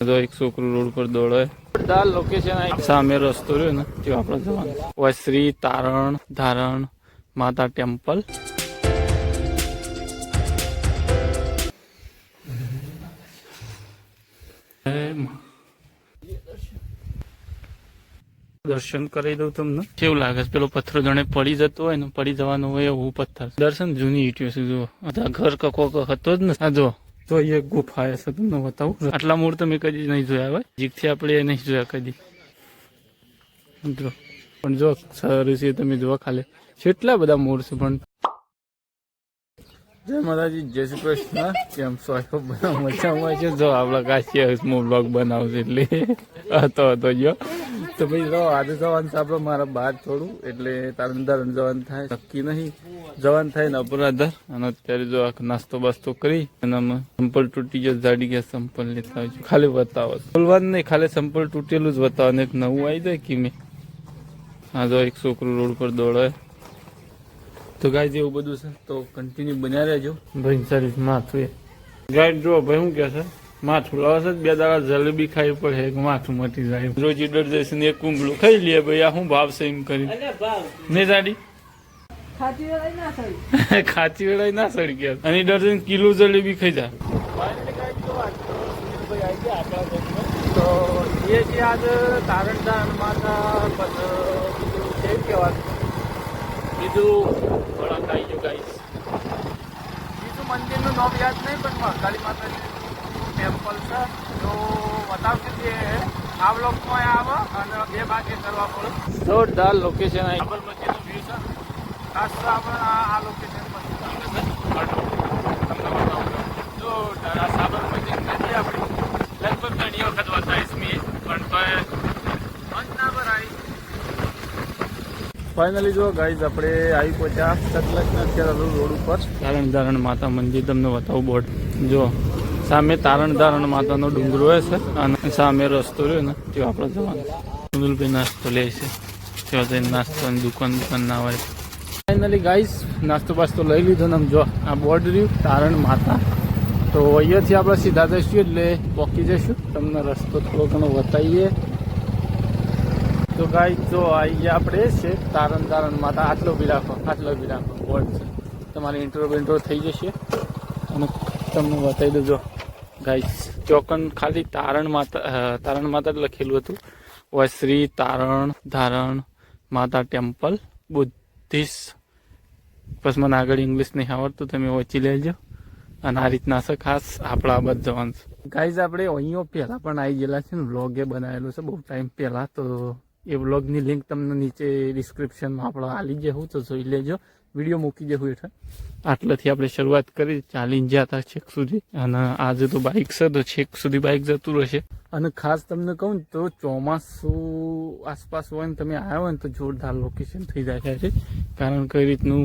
તો એક છોકરું રોડ પર દોડે જોરદાર લોકેશન સામે રસ્તો રહ્યો ને તે આપણે જવાનું હોય શ્રી તારણ ધારણ માતા ટેમ્પલ દર્શન કરી દઉં તમને કેવું લાગે છે પેલો પથ્થર જાણે પડી જતો હોય ને પડી જવાનો હોય એવું પથ્થર દર્શન જૂની ઈટ્યો છે જો ઘર કકો હતો જ ને આ જો તો એ ગુફા છે તમને બતાવું આટલા મૂળ તમે કદી નહીં જોયા હોય જીગથી આપણે નહીં જોયા કદી જો પણ જો સારું છે તમે જો ખાલી કેટલા બધા મૂળ છે પણ જય માતાજી જય શ્રી કૃષ્ણ કેમ છો બધા મજામાં છે જો આપણા કાશી હું બ્લોગ બનાવશે એટલે હતો જો તો ભાઈ જો આજે જવાનું છે આપણે મારા બહાર થોડું એટલે તારણધારણ જવાનું થાય નક્કી નહીં જવાનું થાય ને અપરાધર અને અત્યારે જો નાસ્તો બાસ્તો કરી અને અમે સંપલ તૂટી ગયો જાડી ગયા સંપલ લેતા આવજો ખાલી બતાવો બોલવાનું નહીં ખાલી સંપલ તૂટેલું જ બતાવો ને એક નવું આવી જાય કે મેં હા જો એક છોકરું રોડ પર દોડે તો ગાય જેવું બધું છે તો કન્ટિન્યુ બન્યા રહેજો ભાઈ સારી માથું એ ગાય જો ભાઈ શું કે છે માથું લાવશે બે દાડા જલેબી ખાવી પડે એક માથું મટી જાય રોજ ઈડર જશે ને એક કુંબલું ખાઈ લે ભાઈ આ શું ભાવ છે એમ કરી ને સાડી ખાચી વેળાય ના સડી ગયા અને ડઝન કિલો જલેબી ખાઈ જાય તો એ જે આજે તારણધારણ માતા કેમ કહેવાતું બીજું થોડા ખાઈ ગયો ગાઈસ બીજું મંદિરનું નામ યાદ નહીં પણ કાળી માતાજી ટેમ્પલ છે તો બતાવશે કે આ બ્લોકમાં આવે અને બે ભાગે કરવા પડે જોરદાર લોકેશન સાબરમતીનું વ્યૂ છે ખાસ તો આપણે આ લોકેશન પર જોરદાર આ સાબરમતી નદી આપણી લગભગ ઘણી વખત બતાવીશ મેં પણ મંચ ના ભરાય ફાઇનલી જો ગાઈઝ આપણે આવી પહોંચ્યા સતલજના અત્યારે રોડ ઉપર તારણધારણ માતા મંદિર તમને બતાવું બોર્ડ જો સામે તારણધારણ માતાનો ડુંગરો છે અને સામે રસ્તો રહ્યો ને તે આપણે જવાનું સુનિલભાઈ નાસ્તો લે છે ત્યાં જઈને નાસ્તાની દુકાન ના હોય ફાઇનલી ગાઈઝ નાસ્તો બાસ્તો લઈ લીધો ને જો આ બોર્ડ રહ્યું તારણ માતા તો અહીંયાથી આપણે સીધા જઈશું એટલે પહોંચી જઈશું તમને રસ્તો થોડો ઘણો બતાવીએ તો ગાઈ જો અહીંયા આપણે છે તારણ માતા આટલો બી રાખો બોર્ડ છે તમારે ઇન્ટ્રો થઈ જશે અને તમને બતાવી દેજો ગાઈસ ચોકન ખાલી તારણ માતા લખેલું હતું હોય શ્રી તારણ ધારણ માતા ટેમ્પલ બુદ્ધિસ્ટ બસ મને આગળ ઇંગ્લિશ નહીં આવડતું તમે વાંચી લેજો અને આ રીતના છે ખાસ આપણા આ બાદ જવાનું છે ગાઈઝ આપણે અહીંયા પહેલાં પણ આવી ગયેલા છે ને વ્લોગ એ બનાવેલું છે બહુ ટાઈમ પહેલાં તો એ વ્લોગની લિંક તમને નીચે ડિસ્ક્રિપ્શનમાં આપણે આલી જવું તો જોઈ લેજો વિડીયો મૂકી દેવું હેઠળ આટલાથી આપણે શરૂઆત કરી ચાલીને જ્યાં હતા છેક સુધી અને આજે તો બાઇક છે તો છેક સુધી બાઇક જતું રહેશે અને ખાસ તમને કહું ને તો ચોમાસું આસપાસ હોય ને તમે આવ્યા હોય ને તો જોરદાર લોકેશન થઈ જાય છે કારણ કઈ રીતનું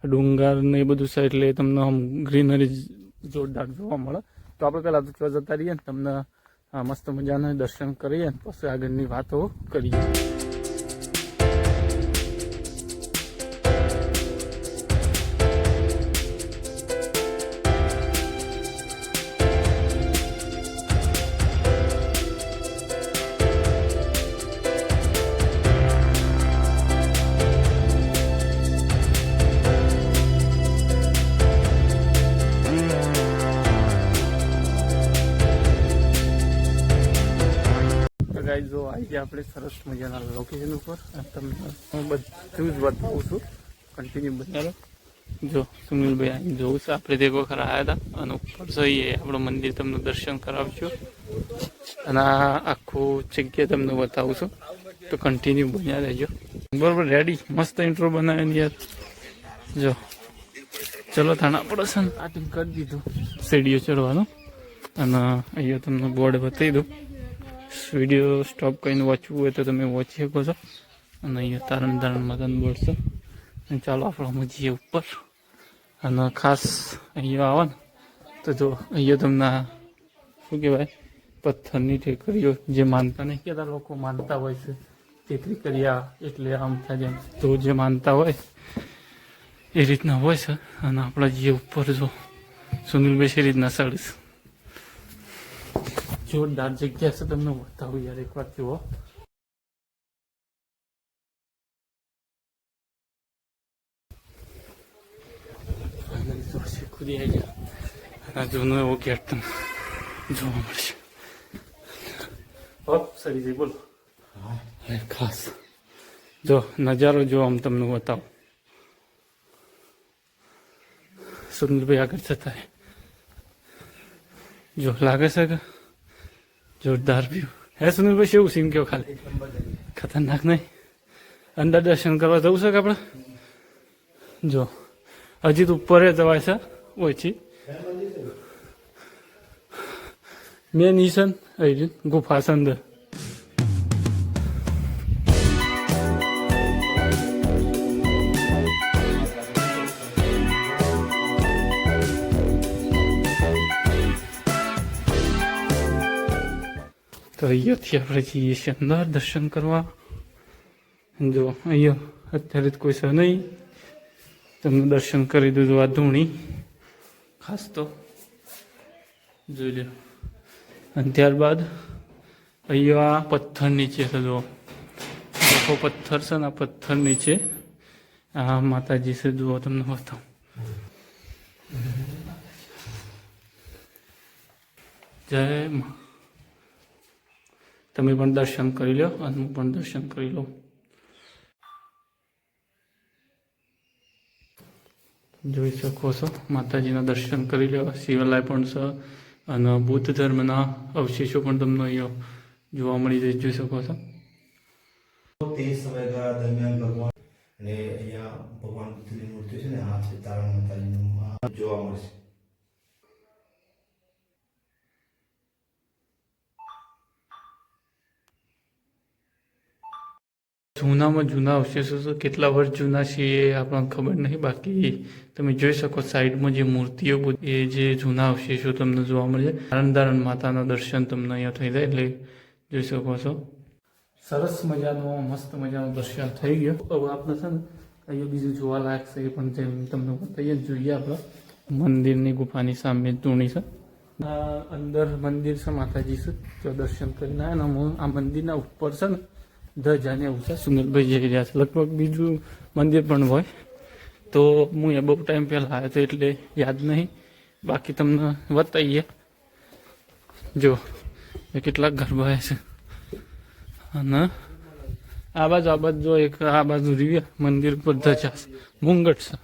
ડુંગર ને એ બધું છે એટલે તમને આમ ગ્રીનરી જોરદાર જોવા મળે તો આપણે પહેલાં તો ત્યાં જતા રહીએ ને તમને મસ્ત મજાના દર્શન કરીએ ને પછી આગળની વાતો કરીએ જો આવી ગયા આપણે સરસ મજાના લોકેશન ઉપર તમને હું બધું જ બતાવું છું કન્ટિન્યુ બતાવો જો સુનિલભાઈ અહીં જોવું છે આપણે તે વખત આવ્યા હતા અને ઉપર જઈએ આપણું મંદિર તમને દર્શન કરાવશું અને આ આખું જગ્યા તમને બતાવું છું તો કન્ટિન્યુ બન્યા રહેજો બરાબર રેડી મસ્ત ઇન્ટ્રો બનાવીને યાર જો ચલો થાણા પડશે ને આ ટીમ કરી દીધું સીડીઓ ચડવાનું અને અહીંયા તમને બોર્ડ બતાવી દઉં વિડીયો સ્ટોપ કરીને વાંચવું હોય તો તમે વાંચી શકો છો અને અહીંયા તારણધારણ માતાનું બોર્ડ છે અને ચાલો આપણે જઈએ ઉપર અને ખાસ અહીંયા આવો ને તો જો અહીંયા તમને શું કહેવાય પથ્થરની ટેકરીઓ જે માનતા નહીં કહેતા લોકો માનતા હોય છે ટેકરી કર્યા એટલે આમ થાય જેમ તો જે માનતા હોય એ રીતના હોય છે અને આપણા જે ઉપર જો સુનિલભાઈ એ રીતના સાડીશ જોરદાર જગ્યા છે, તમને બતાવું યાર એકવાર જુઓ. ખુદી આવી ગયા અને જૂનો એવો ગેટ તમને જોવા મળશે. સરી જઈ બોલો ખાસ જો નજારો જો આમ તમને બતાવું. સુનિલભાઈ આગળ જતા જો લાગે છે કે જોરદાર વ્યૂ હે. સુનિલભાઈ કેવું સીન કયો ખાલી ખતરનાક નહીં? અંદર દર્શન કરવા જવું છે કે આપણે? જો હજી તો ઉપર જવાય છે ઓછી મેન ઈશન ગુફા છે અંદર. તો અહીંયાથી આપણે જઈએ છીએ અંદર દર્શન કરવા. જો અહીંયા અત્યારે તો કોઈ છે નહીં, તમને દર્શન કરી દીધું. આ ધૂણી ખાસ તો જોઈ લો. અને ત્યારબાદ અહીંયા પથ્થર નીચે છે, જો આખો પથ્થર છે ને આ પથ્થર નીચે આ માતાજી છે. જુઓ તમને બતાવું. જય મા. તમે પણ દર્શન કરી લો અને હું પણ દર્શન કરી લઉં. જોઈ શકો છો માતાજીના દર્શન કરી લો. શિવાલય પણ છે અને બૌદ્ધ ધર્મના અવશેષો પણ તમને અહીંયા જોવા મળી જાય, જોઈ શકો છો. તે સમયગાળા દરમિયાન ભગવાન અને અહીંયા ભગવાન બુદ્ધની મૂર્તિ છે ને આ છે તારણ માતાજીનું જોવા મળશે. જૂનામાં જૂના અવશેષો છે, કેટલા વર્ષ જૂના છે એ આપણને ખબર નહીં. બાકી તમે જોઈ શકો સાઈડમાં જે મૂર્તિઓ એ જે જૂના અવશેષો તમને જોવા મળે. તારણ માતાના દર્શન તમને અહીંયા થઈ જાય એટલે જોઈ શકો છો. સરસ મજાનું મસ્ત મજાનું દર્શન થઈ ગયું. હવે આપણે છે ને અહીંયા બીજું જોવાલાયક છે એ પણ જેમ તમને બતાવીએ જોઈએ. આપણે મંદિરની ગુફાની સામે ધૂણી છે, અંદર મંદિર છે માતાજી છે. તો દર્શન કરીને આ મંદિરના ઉપર છે ને ધજાને એવું છે. સુનિલભાઈ જઈ રહ્યા છે. લગભગ બીજું મંદિર પણ હોય તો હું એ બહુ ટાઈમ પહેલાં આવ્યો હતો એટલે યાદ નહીં. બાકી તમને બતાવીએ. જો એ કેટલાક ગરબા છે અને આ બાજુ જો એક આ બાજુ રીવ્યા મંદિર પર ધજા મુંગટ છે.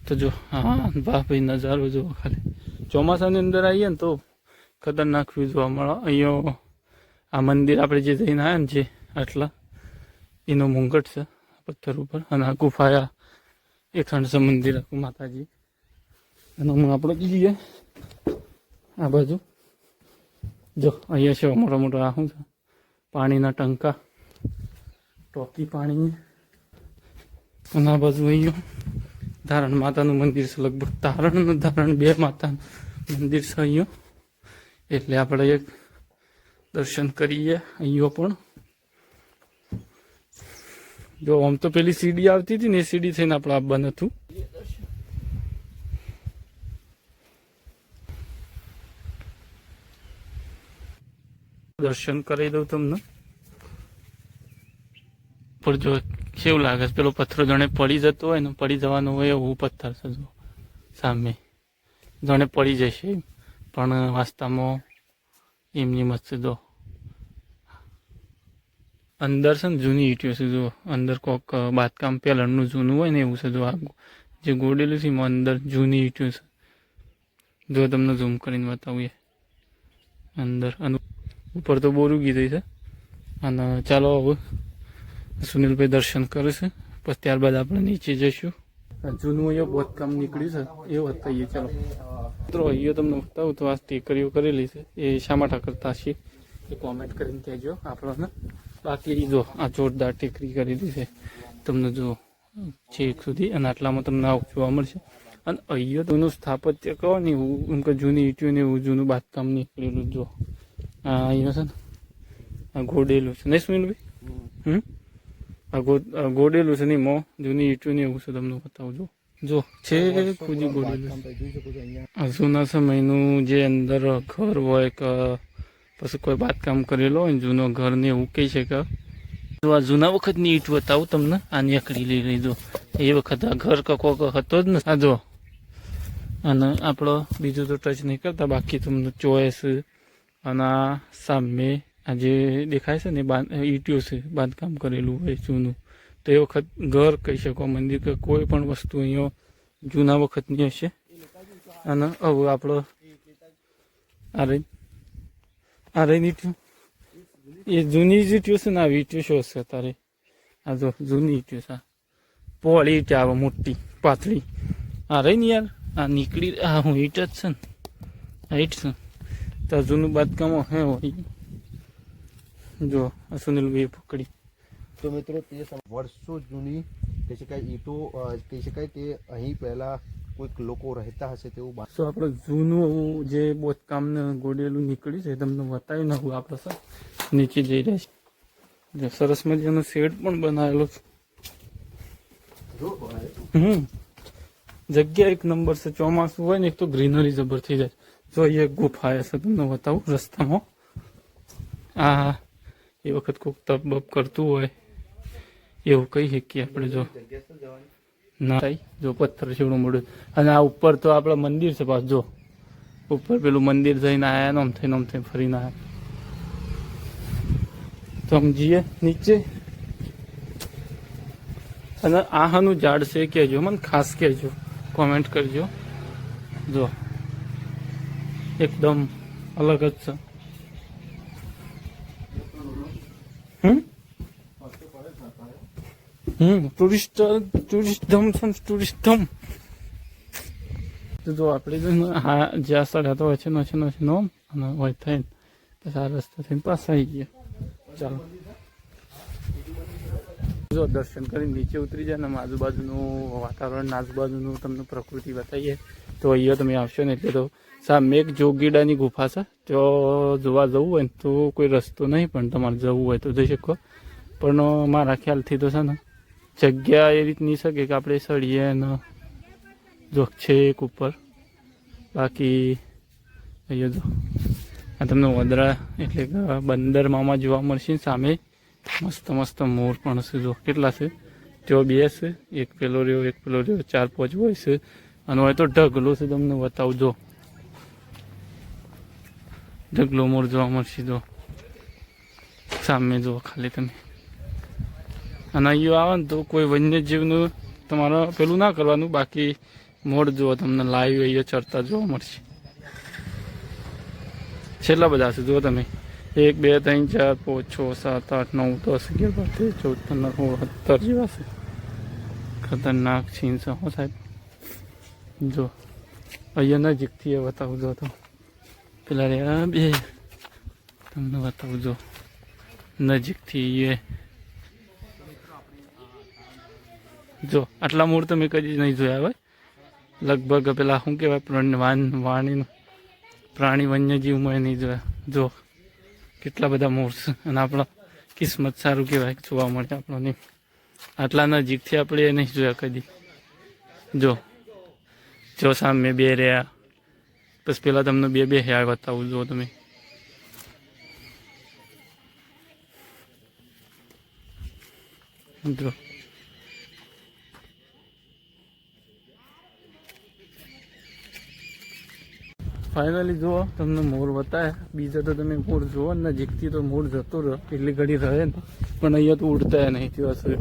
તો જો હા ભાઈ નજારો જો ખાલી ચોમાસાની અંદર આવીએ ને તો ખતરનાક વ્યૂ જોવા મળે. અહીંયા આ મંદિર આપણે જે જઈને આવ્યા ને જે આટલા એનો મુંગટ છે પથ્થર ઉપર. અને આ ગુફા એક ખંડ છે મંદિર આખું માતાજી. અને હું આપણે જઈએ આ બાજુ. જો અહીંયા છે મોટા મોટા આ શું છે પાણીના ટંકા, ટોકી પાણી. અને આ બાજુ અહીંયા ધારણ માતાનું મંદિર છે. લગભગ તારણ અને ધારણ બે માતાનું મંદિર છે અહીંયા. એટલે આપણે એક દર્શન કરીએ અહીંયા પણ. જો આમ તો પેલી સીડી આવતી હતી ને એ સીડી થઈને આપણે આવવાનું હતું. દર્શન કરી દઉં તમને. પણ જો કેવું લાગે છે પેલો પથ્થર જાણે પડી જતો હોય ને, પડી જવાનો હોય એવું પથ્થર છે. જો સામે જાણે પડી જશે પણ વાસ્તવમાં એમની મસ્ત. જો અંદર છે ને જૂની ઈંટીઓ છે. જો અંદર કોક બાંધકામ પહેલાંનું જૂનું હોય ને એવું છે. જો આ જે ગોડેલું છે એમાં અંદર જૂની ઈંટીઓ છે. જો તમને ઝૂમ કરીને બતાવીએ અંદર. અને ઉપર તો બોરું ગીધી છે. અને ચાલો હવે સુનિલભાઈ દર્શન કરે છે, પછી ત્યારબાદ આપણે નીચે જઈશું. જૂનું અહીંયા બાંધકામ નીકળ્યું છે એ બતાવીએ. ચાલો મિત્રો અહીંયા તમને બતાવું તો આ ટેકરીઓ કરેલી છે એ શા માટે કરતા છીએ એ કોમેન્ટ કરીને કહેજો આપણને. બાકી જો આ જોરદાર ટેકરી કરેલી છે તમને જો છેક સુધી. અને આટલામાં તમને આવું જોવા મળશે. અને અહીંયા તો એનું સ્થાપત્ય કહો ને એવું એમ કે જૂની ઈંટીઓ ને એવું જૂનું બાંધકામ નીકળેલું. જો આ અહીંયા છે ને આ ગોડેલું છે નહીં સુનિલભાઈ? આ ગોડેલું છે નહીં મો જૂની ઈંટીઓ ને એવું છે. તમને બતાવજો. જો છે ખુદી ગોડેલું. આ જૂના સમયનું જે અંદર ઘર હોય કે પછી કોઈ બાંધકામ કરેલો હોય ને જૂનો ઘર ને એવું કહી શકે. જો આ જૂના વખતની ઈંટ બતાવું તમને. આની આકડી લઈ લીધો એ વખત આ ઘર કકો હતો જ ને. આ જો અને આપણો બીજું તો ટચ નહીં કરતા, બાકી તમને ચોઈસ અને આ સામે આ જે દેખાય છે ને ઈંટ્યું છે બાંધકામ કરેલું હોય જૂનું. તો એ વખત ઘર કહી શકો, મંદિર કે કોઈ પણ વસ્તુ અહીંયા જૂના વખતની હશે. અને હવે આપણો આ રહી ઈંટ્યું એ જૂની જ ઈંટ્યું છે ને. આ ઈંટ્યું શું હશે તારે? આ જો જૂની ઈંટ્યું છે, પોળી ઈંટ આવે મોટી પાતળી. આ રહી ને યાર, આ નીકળી આ હું ઈંટ જ છે ને, આ ઈંટ છે. તો જૂનું બાંધકામ હે હોય. જો આ સુનિલભાઈ પકડી. તો મિત્રો તે વર્ષો જૂની કહી શકાય ઈંટો કહી શકાય તે અહીં પહેલા કોઈક લોકો રહેતા હશે તેવું. તો આપણે જૂનું જે બાંધકામને ગોડેલું નીકળ્યું છે તમને બતાવી નાખું. આપણે સર નીચે જઈ રહ્યા છે. સરસ મજાનો શેડ પણ બનાવેલો છે. જગ્યા એક નંબર છે. ચોમાસું હોય ને એક તો ગ્રીનરી જબર થઈ જાય. જો અહીંયા એક ગુફા છે તમને બતાવું રસ્તામાં. આ એ વખત કોઈક તપ બપ કરતું હોય એવું કહી શકીએ આપણે. જો ના થાય, જો પથ્થર છેવડું મોડું. અને આ ઉપર તો આપડે મંદિર છે પાછું. જો ઉપર પેલું મંદિર જઈને આયા ને આમ થઈને ફરીને આયા. તો સમજીએ નીચે. અને આહાનું ઝાડ છે કહેજો, મને ખાસ કહેજો, કોમેન્ટ કરજો. જો એકદમ અલગ જ છે. ટુરિસ્ટ ધમ છે, ટુરિસ્ટ ધમ. તો જો આપણે હા જ્યાં સ્થળે તો છે નો અને હોય થઈને પછી આ રસ્તા થઈને પાછા આવી ગયા. ચાલો જો દર્શન કરીને નીચે ઉતરી જાય ને આજુબાજુનું વાતાવરણ, આજુબાજુનું તમને પ્રકૃતિ બતાવીએ. તો અહીંયા તમે આવશો ને એટલે તો સામે એક જોગીડાની ગુફા છે. તો જોવા જવું હોય ને તો કોઈ રસ્તો નહીં, પણ તમારે જવું હોય તો જઈ શકો. પણ મારા ખ્યાલથી તો છે ને જગ્યા એ રીતની શકે કે આપણે સળીએ ને જો છે એક ઉપર. બાકી અહીંયા જો આ તમને વડરા એટલે કે બંદરમામાં જોવા મળશે. સામે મસ્ત મસ્ત મોર પણ છે. જો કેટલા છે? જો 2 છે, એક પેલો રહ્યો, 4-5 હોય છે. અને હોય તો ઢગલો છે, તમને બતાવજો. ઢગલો મોર જોવા મળશે. જો સામે જો ખાલી તમે. અને અહીંયા આવે ને તો કોઈ વન્યજીવનું તમારે પેલું ના કરવાનું. બાકી મોર જુઓ તમને લાઈવ અહીંયા ચરતા જોવા મળશે. છેલ્લા બધા છે જુઓ તમે. 1, 2, 3, 4, 5, 6, 7, 8, 9, 10, 11, 12, 13, 14, 15, 16, 17 જેવા છે. ખતરનાક છીન છે હો સાહેબ. જો અહીંયા નજીકથી એ બતાવું. જો તો પેલા રે બે તમને બતાવું. જો નજીકથી એ જો આટલા મૂળ તમે કદી નહીં જોયા હોય. લગભગ પેલા શું કહેવાય પ્રાણી વન્યજીવમાં નહીં જોયા. જો કેટલા બધા મૂળ છે. અને આપણો કિસ્મત સારું કહેવાય જોવા મળે આપણને. આટલા નજીકથી આપણે એ નહીં જોયા કદી. જો સામે 2 રહ્યા. પછી પેલા તમને 2 હ્યા બતાવું. જો તમે જો ફાઇનલી જુઓ તમને મોર બતાવે. બીજા તો તમે મોર જુઓ નજીકથી તો મોર જતો રહે એટલી ઘડી રહે ને, પણ અહીંયા તો ઉડતા નહીં.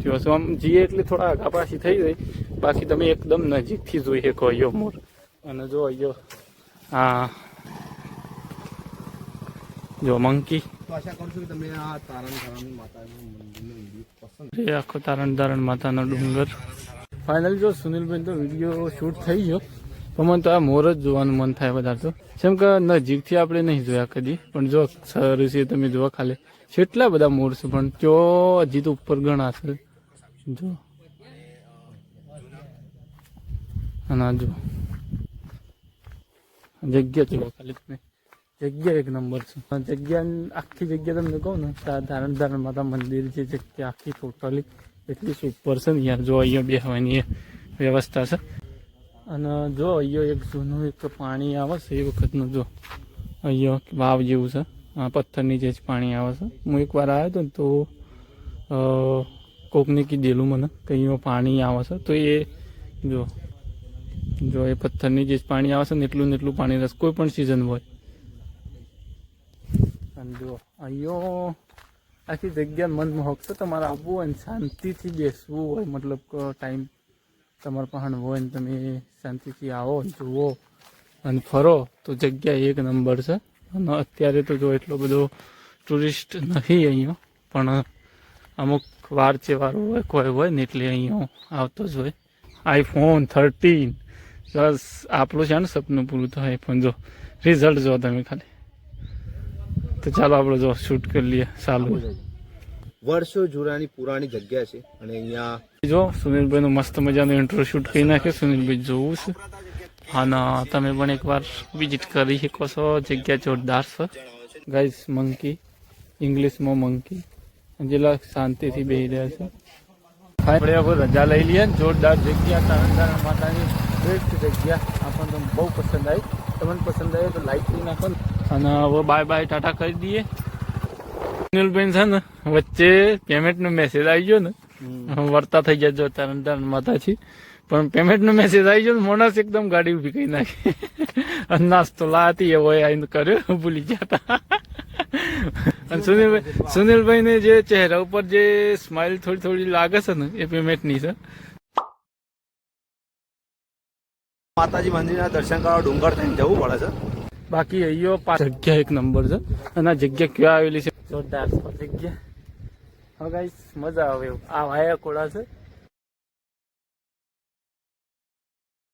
થયો આમ જઈએ એટલે થોડા આગા પાછી થઈ જાય. બાકી તમે એકદમ નજીકથી જોઈ શકો અહીંયા મોર. અને જો અહીંયા હા જો મંકી. આશા કરું છું કે તમને આ તારણ માતાનું મંદિરનો વિડીયો પસંદ. એ આખો તારણ માતાનો ડુંગર. ફાઇનલી જો સુનિલભાઈ તો વિડીયો શૂટ થઈ ગયો. પણ મને તો આ મોર જ જોવાનું મન થાય વધારે તો. જેમ કે નજીકથી આપણે નહીં જોયા કદી, પણ જો સરસ છે તમે જોવા ખાલી કેટલા બધા મોર છે. પણ જો હજી તો ઉપર ઘણા છે. જો અને જો જગ્યા જુઓ ખાલી તમે. જગ્યા એક નંબર છે. જગ્યા આખી જગ્યા તમને કહું ને તારણ માતા મંદિર જે જગ્યા આખી ટોટલી એટલી સુપર છે ને યાર. જો અહીંયા બેસવાની વ્યવસ્થા છે. અને જો અહીંયા એક જૂનું એક પાણી આવે છે એ વખતનું. જો અહીંયા વાવ જેવું છે આ પથ્થર નીચે જ પાણી આવે છે. હું એકવાર આવ્યો હતો ને તો કોકને કીધેલું મને કે અહીંયા પાણી આવે છે, તો એ જો એ પથ્થર નીચે જ પાણી આવે છે ને એટલું પાણી રસ કોઈ પણ સિઝન હોય. અને જો અહીંયા આખી જગ્યા મનમોહક છે. તમારે આવવું હોય ને શાંતિથી બેસવું હોય, મતલબ કે ટાઈમ તમારે પાસે હોય ને તમે શાંતિથી આવો જુઓ અને ફરો તો જગ્યા એક નંબર છે. અને અત્યારે તો જો એટલો બધો ટુરિસ્ટ નથી અહીંયા, પણ અમુક વાર તહેવારો હોય કોઈ હોય ને એટલે અહીંયા આવતો જ હોય. iPhone 13 બસ આપણું છે ને સપનું પૂરું થાય. પણ જો રિઝલ્ટ જો તમે ખાલી. તો ચાલો આપણે જો શૂટ કરી લઈએ. ચાલુ વર્ષો જૂનાની પુરાણી જગ્યા છે અને અહીંયા જો સુનિલભાઈનું મસ્ત મજાનું ઇન્ટ્રો શૂટ કરી નાખ્યો. સુનિલભાઈ જોવું છે અને તમે પણ એકવાર વિઝિટ કરી શકો છો. જગ્યા જોરદાર છે ગાઈઝ. મંકી ઇંગ્લિશમાં મંકી જેટલા શાંતિથી બેસી રહ્યા છે. આપણે હવે રજા લઈ લઈએ ને. જોરદાર જગ્યા, તારણધારણ માતાની બેસ્ટ જગ્યા. આપણને તો બહુ પસંદ આવી. તમને પસંદ આવે તો લાઈક કરી નાખો અને હવે બાય બાય ટાટા કરી દઈએ. સુનિલભાઈ છે ને વચ્ચે પેમેન્ટનો મેસેજ આવી ગયો ને, વર્તા થઈ જાય જો તારણધારણ માતાથી. પણ પેમેન્ટનો મેસેજ આવી ગયો ને મોણસ એકદમ ગાડી ઊભી કરી નાખી અને નાસ્તો લાતી એવો આવીને કર્યો, ભૂલી ગયા હતા. અને સુનિલભાઈને જે ચહેરા ઉપર જે સ્માઇલ થોડી લાગે છે ને એ પેમેન્ટની છે. માતાજી મંદિરના દર્શન કરવા ડુંગર થઈને જવું પડે છે. બાકી અહીંયા જગ્યા એક નંબર છે. અને આ જગ્યા ક્યાં આવેલી છે? જોરદાર જગ્યા. હા ગાઈસ મજા આવે એવું. આ વાયા કોળા છે